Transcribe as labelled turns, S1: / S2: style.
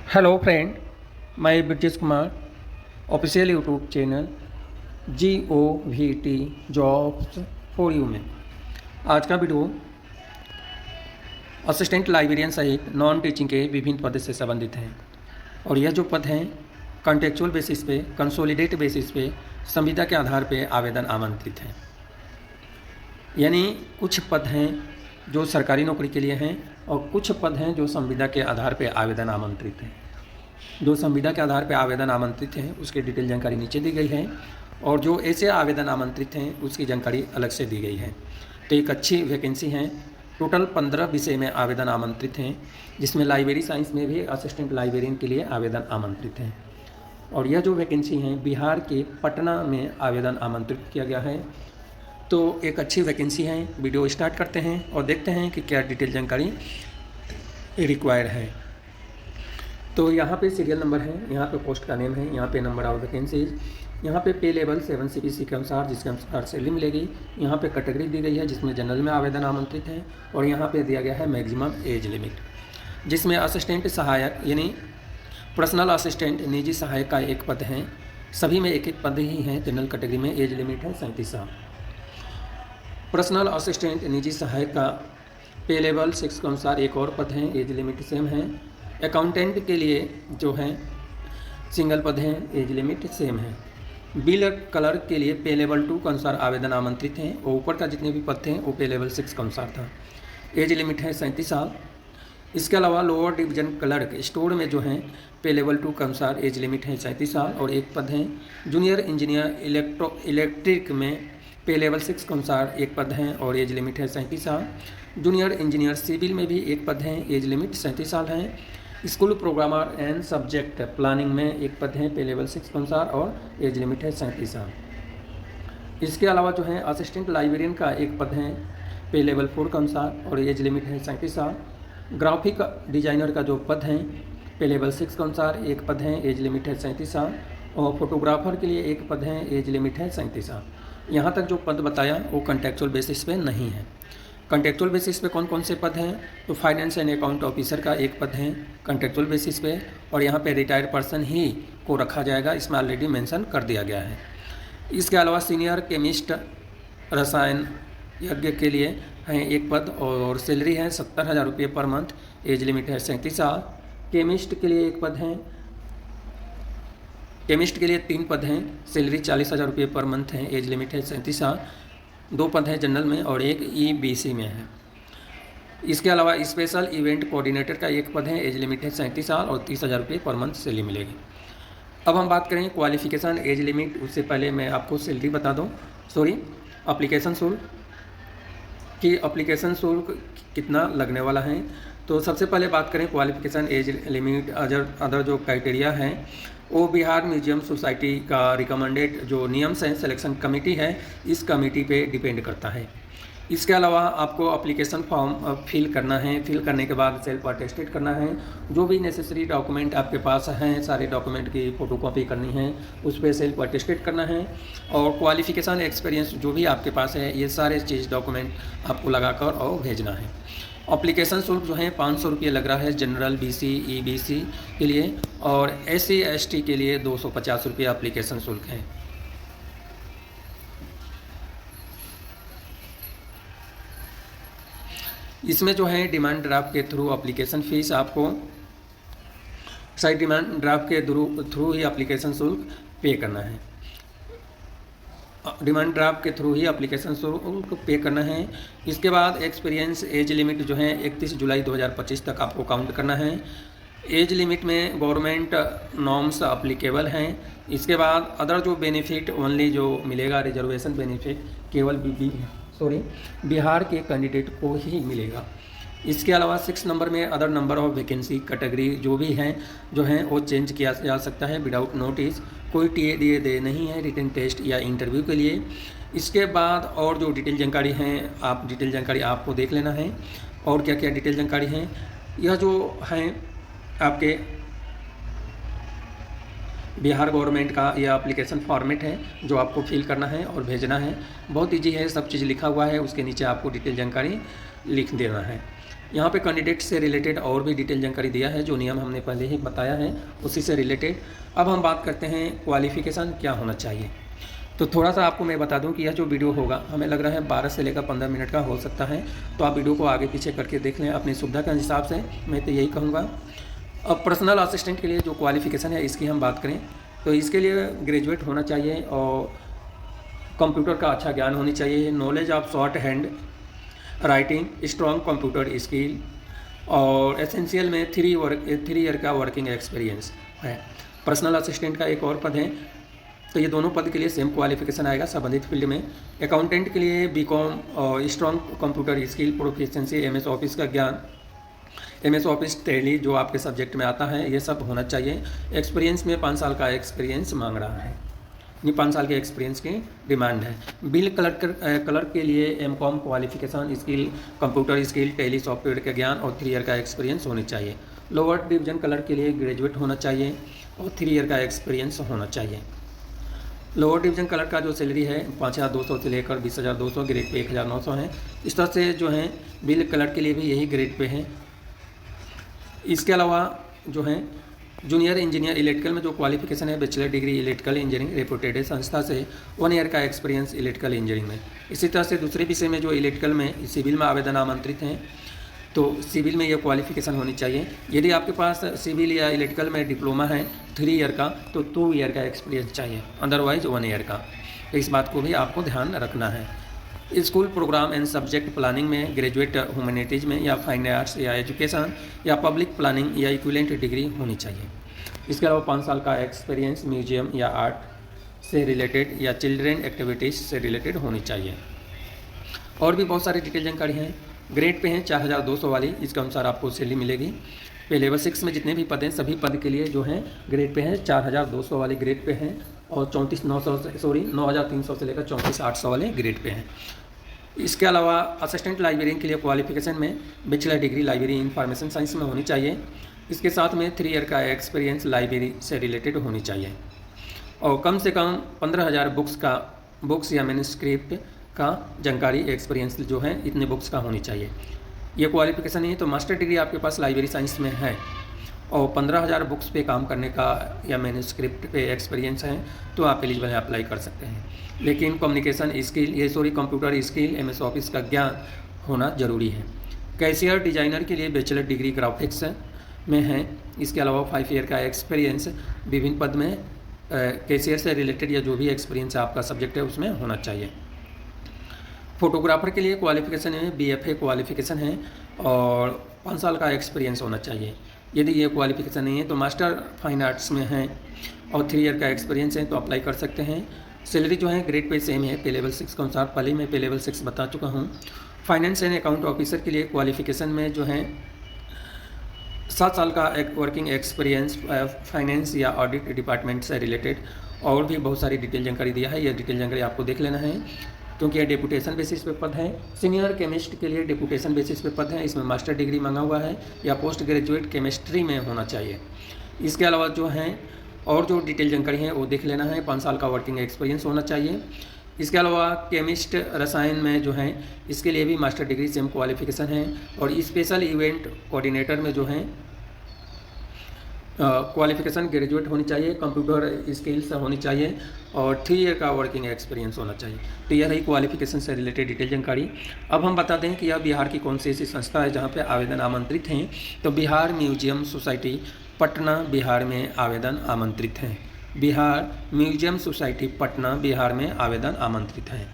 S1: Hello friend, मैं Brajesh Kumar official YouTube channel GOVT jobs for you में आज का वीडियो असिस्टेंट लाइब्रेरियन सहित नॉन टीचिंग के विभिन्न पद से संबंधित है। और यह जो पद हैं कॉन्ट्रेक्चुअल बेसिस पे, कंसोलिडेट बेसिस पे, संविदा के आधार पे आवेदन आमंत्रित हैं। यानी कुछ पद हैं जो सरकारी नौकरी के लिए हैं और कुछ पद हैं जो संविदा के आधार पे आवेदन आमंत्रित हैं। जो संविदा के आधार पे आवेदन आमंत्रित हैं उसकी डिटेल जानकारी नीचे दी गई है और जो ऐसे आवेदन आमंत्रित हैं उसकी जानकारी अलग से दी गई है। तो एक अच्छी वैकेंसी है। टोटल 15 विषय में आवेदन आमंत्रित हैं, जिसमें लाइब्रेरी साइंस में भी असिस्टेंट लाइब्रेरियन के लिए आवेदन आमंत्रित हैं। और यह जो वैकेंसी हैं बिहार के पटना में आवेदन आमंत्रित किया गया है। तो एक अच्छी वैकेंसी है। वीडियो स्टार्ट करते हैं और देखते हैं कि क्या डिटेल जानकारी रिक्वायर्ड है। तो यहाँ पे सीरियल नंबर है, यहाँ पे पोस्ट का नेम है, यहाँ पे नंबर ऑफ वैकेंसीज, यहाँ पे पे लेवल 7 CPC के अनुसार जिसके अनुसार सैलरी मिलेगी। यहाँ पे कैटेगरी दी गई है जिसमें जनरल में आवेदन आमंत्रित है और यहाँ पे दिया गया है मैक्सिमम एज लिमिट, जिसमें असिस्टेंट सहायक यानी पर्सनल असिस्टेंट निजी सहायक का एक पद है। सभी में एक एक पद ही हैं। जनरल कैटेगरी में एज लिमिट है 37 साल। पर्सनल असिस्टेंट निजी सहायक का पे लेवल 6 के अनुसार एक और पद है, एज लिमिट सेम है। अकाउंटेंट के लिए जो है सिंगल पद है, एज लिमिट सेम है। बिल क्लर्क के लिए पे लेवल 2 के अनुसार आवेदन आमंत्रित हैं और ऊपर का जितने भी पद थे वो पे लेवल 6 के अनुसार था। एज लिमिट है 37 साल। इसके अलावा लोअर डिवीजन क्लर्क स्टोर में जो है पे लेवल 2 के अनुसार एज लिमिट है 37 साल और एक पद है। जूनियर इंजीनियर इलेक्ट्रिक में पे लेवल 6 के अनुसार एक पद है और एज लिमिट है 37 साल। जूनियर इंजीनियर सिविल में भी एक पद है, एज लिमिट 37 साल है। School programmer and subject planning में एक पद है, पे लेवल 6 के अनुसार और एज लिमिट है 37 साल। इसके अलावा जो है असिस्टेंट लाइब्रेरियन का एक पद है, पे लेवल 4 के अनुसार और एज लिमिट है 37 साल। ग्राफिक डिजाइनर का जो पद है पे लेवल 6 के अनुसार एक पद है, एज लिमिट है 37 साल। और फोटोग्राफर के लिए एक पद है, एज लिमिट है 37 साल। यहाँ तक जो पद बताया वो कॉन्ट्रेक्चुअल बेसिस पे नहीं है। कॉन्ट्रेक्चुअल बेसिस पे कौन कौन से पद हैं? तो फाइनेंस एंड अकाउंट ऑफिसर का एक पद है कॉन्ट्रेक्चुअल बेसिस पे और यहाँ पे रिटायर्ड पर्सन ही को रखा जाएगा, इसमें ऑलरेडी मेंशन कर दिया गया है। इसके अलावा सीनियर केमिस्ट रसायन यज्ञ के लिए हैं एक पद और सैलरी है 70,000 रुपये पर मंथ, एज लिमिट है 37 साल। केमिस्ट के लिए एक पद है, केमिस्ट के लिए 3 पद हैं, सैलरी 40,000 रुपये पर मंथ है, एज लिमिट है 37 साल। 2 पद हैं जनरल में और एक EBC में है। इसके अलावा स्पेशल इवेंट कोऑर्डिनेटर का एक पद है, एज लिमिट है 37 साल और 30,000 रुपये पर मंथ सैलरी मिलेगी। अब हम बात करें क्वालिफिकेशन एज लिमिट, उससे पहले मैं आपको सैलरी बता दूं। एप्लीकेशन शुल्क कि एप्लीकेशन शुल्क कितना लगने वाला है। तो सबसे पहले बात करें क्वालिफिकेशन एज लिमिट अदर जो क्राइटेरिया हैं वो बिहार म्यूजियम सोसाइटी का रिकमेंडेड जो नियम्स हैं, सिलेक्शन कमेटी है, इस कमेटी पे डिपेंड करता है। इसके अलावा आपको एप्लीकेशन फॉर्म फिल करना है। फिल करने के बाद सेल्फ अटेस्टेड करना है। जो भी नेसेसरी डॉक्यूमेंट आपके पास हैं सारे डॉक्यूमेंट की फ़ोटोकॉपी करनी है, उस पर सेल्फ अटेस्टेड करना है। और क्वालिफिकेशन एक्सपीरियंस जो भी आपके पास है ये सारे चीज़ डॉक्यूमेंट आपको लगाकर और भेजना है। एप्लीकेशन शुल्क जो है 500 रुपये लग रहा है जनरल, BC, EBC के लिए और SC ST के लिए 250 रुपये एप्लीकेशन शुल्क है। इसमें जो है डिमांड ड्राफ्ट के थ्रू एप्लीकेशन फ़ीस आपको डिमांड ड्राफ्ट के थ्रू ही एप्लीकेशन शुल्क पे करना है। डिमांड ड्राफ्ट के थ्रू ही एप्लीकेशन शुल्क पे करना है। इसके बाद एक्सपीरियंस एज लिमिट जो है 31 जुलाई 2025 तक आपको काउंट करना है। एज लिमिट में गवर्नमेंट नॉर्म्स अप्लीकेबल हैं। इसके बाद अदर जो बेनिफिट ओनली जो मिलेगा रिजर्वेशन बेनिफिट केवल बिहार के कैंडिडेट को ही मिलेगा। इसके अलावा 6 नंबर में other number of vacancy category जो भी हैं वो चेंज किया जा सकता है विदाउट नोटिस। कोई TA दिए दे नहीं है रिटन टेस्ट या इंटरव्यू के लिए। इसके बाद और जो डिटेल जानकारी हैं डिटेल जानकारी आपको देख लेना है। और क्या क्या डिटेल जानकारी हैं यह जो हैं आपके बिहार गवर्नमेंट का यह एप्लीकेशन फॉर्मेट है जो आपको फिल करना है और भेजना है। बहुत ईजी है, सब चीज़ लिखा हुआ है, उसके नीचे आपको डिटेल जानकारी लिख देना है। यहाँ पे कैंडिडेट से रिलेटेड और भी डिटेल जानकारी दिया है, जो नियम हमने पहले ही बताया है उसी से रिलेटेड। अब हम बात करते हैं क्वालिफ़िकेशन क्या होना चाहिए। तो थोड़ा सा आपको मैं बता दूं कि यह जो वीडियो होगा हमें लग रहा है 12 से लेकर 15 मिनट का हो सकता है, तो आप वीडियो को आगे पीछे करके देख लें अपनी सुविधा के हिसाब से, मैं तो यही कहूँगा। अब पर्सनल असिस्टेंट के लिए जो क्वालिफ़िकेशन है इसकी हम बात करें तो इसके लिए ग्रेजुएट होना चाहिए और कंप्यूटर का अच्छा ज्ञान होनी चाहिए, knowledge of short hand writing, strong computer skill और एसेंशियल में 3 ईयर का वर्किंग एक्सपीरियंस है। पर्सनल असिस्टेंट का एक और पद है, तो ये दोनों पद के लिए सेम क्वालिफिकेशन आएगा संबंधित फील्ड में। अकाउंटेंट के लिए बीकॉम और strong computer skill proficiency, MS office का ज्ञान, एमएस ऑफिस टैली जो आपके सब्जेक्ट में आता है, ये सब होना चाहिए। एक्सपीरियंस में 5 साल का एक्सपीरियंस मांग रहा है, ये 5 साल के एक्सपीरियंस की डिमांड है। बिल क्लर्क के लिए M Com qualification skill, computer skill, Tally software का ज्ञान और 3 ईयर का एक्सपीरियंस होनी चाहिए। लोअर डिवीजन क्लर्क के लिए ग्रेजुएट होना चाहिए और 3 ईयर का एक्सपीरियंस होना चाहिए। लोअर डिवीजन क्लर्क का जो सैलरी है 5,200 से लेकर 20,200, ग्रेड पे 1,900 है। इस तरह से जो है बिल क्लर्क के लिए भी यही ग्रेड पे है। इसके अलावा जो है जूनियर इंजीनियर इलेक्ट्रिकल में जो क्वालिफिकेशन है bachelor degree electrical engineering reputed संस्था से 1 ईयर का एक्सपीरियंस इलेक्ट्रिकल इंजीनियरिंग में। इसी तरह से दूसरे विषय में जो इलेक्ट्रिकल में सिविल में आवेदन आमंत्रित हैं, तो सिविल में यह क्वालिफिकेशन होनी चाहिए। यदि आपके पास सिविल या इलेक्ट्रिकल में डिप्लोमा है 3 ईयर का, तो 2 ईयर का एक्सपीरियंस चाहिए, अदरवाइज 1 ईयर का। तो इस बात को भी आपको ध्यान रखना है। School programme and subject planning में ग्रेजुएट ह्यूमैनिटीज में या फाइन आर्ट्स या एजुकेशन या पब्लिक प्लानिंग या इक्विवेलेंट डिग्री होनी चाहिए। इसके अलावा 5 साल का एक्सपीरियंस म्यूजियम या आर्ट से रिलेटेड या चिल्ड्रेन एक्टिविटीज़ से रिलेटेड होनी चाहिए। और भी बहुत सारी डिटेल जानकारी हैं। ग्रेड पे हैं 4,200 वाली, इसके अनुसार आपको सैलरी मिलेगी। पे लेवल 6 में जितने भी पद हैं सभी पद के लिए जो हैं ग्रेड पे हैं 4,200 वाली ग्रेड पे हैं और 9,300 से लेकर 34,800 वाले ग्रेड पे हैं। इसके अलावा असिस्टेंट लाइब्रेरियन के लिए क्वालिफिकेशन में bachelor degree library information science में होनी चाहिए। इसके साथ में 3 ईयर का एक्सपीरियंस लाइब्रेरी से रिलेटेड होनी चाहिए और कम से कम 15,000 बुक्स या मैन्युस्क्रिप्ट का जानकारी एक्सपीरियंस जो है इतने बुक्स का होनी चाहिए। ये क्वालिफिकेशन नहीं है तो मास्टर डिग्री आपके पास लाइब्रेरी साइंस में है और 15,000 बुक्स पे काम करने का या मैन्युस्क्रिप्ट पे एक्सपीरियंस है तो आप एलिजिबल है, अप्लाई कर सकते हैं। लेकिन communication skill computer skill, MS office का ज्ञान होना जरूरी है। कैशियर डिजाइनर के लिए बैचलर डिग्री ग्राफिक्स में है। इसके अलावा 5 ईयर का एक्सपीरियंस विभिन्न पद में कैशियर से रिलेटेड या जो भी एक्सपीरियंस आपका सब्जेक्ट है उसमें होना चाहिए। फोटोग्राफर के लिए क्वालिफिकेशन में BFA क्वालिफिकेशन है और 5 साल का एक्सपीरियंस होना चाहिए। यदि ये क्वालिफिकेशन नहीं है तो मास्टर फाइन आर्ट्स में है और 3 ईयर का एक्सपीरियंस है तो अप्लाई कर सकते हैं। सैलरी जो है ग्रेड पे सेम है पे लेवल 6 के अनुसार, पहले मैं पे लेवल 6 बता चुका हूँ। फाइनेंस एंड अकाउंट ऑफिसर के लिए क्वालिफिकेशन में जो है 7 साल का एक वर्किंग एक्सपीरियंस फाइनेंस या ऑडिट डिपार्टमेंट से रिलेटेड और भी बहुत सारी डिटेल जानकारी दिया है। यह डिटेल जानकारी आपको देख लेना है क्योंकि यह डेपुटेशन बेसिस पे पद है। सीनियर केमिस्ट के लिए डेपुटेशन बेसिस पे पद है, इसमें मास्टर डिग्री मांगा हुआ है या पोस्ट ग्रेजुएट केमिस्ट्री में होना चाहिए। इसके अलावा जो हैं और जो डिटेल जानकारी है वो देख लेना है। 5 साल का वर्किंग एक्सपीरियंस होना चाहिए। इसके अलावा केमिस्ट रसायन में जो है इसके लिए भी मास्टर डिग्री सेम क्वालिफिकेशन है और स्पेशल इवेंट कोऑर्डिनेटर में जो है क्वालिफिकेशन ग्रेजुएट होनी चाहिए, कंप्यूटर स्किल्स होनी चाहिए और 3 ईयर का वर्किंग एक्सपीरियंस होना चाहिए। तो यह रही क्वालिफिकेशन से रिलेटेड डिटेल जानकारी। अब हम बता दें कि यह बिहार की कौन सी ऐसी संस्था है जहां पे आवेदन आमंत्रित हैं। तो बिहार म्यूजियम सोसाइटी पटना बिहार में आवेदन आमंत्रित हैं। बिहार म्यूजियम सोसाइटी पटना बिहार में आवेदन आमंत्रित हैं।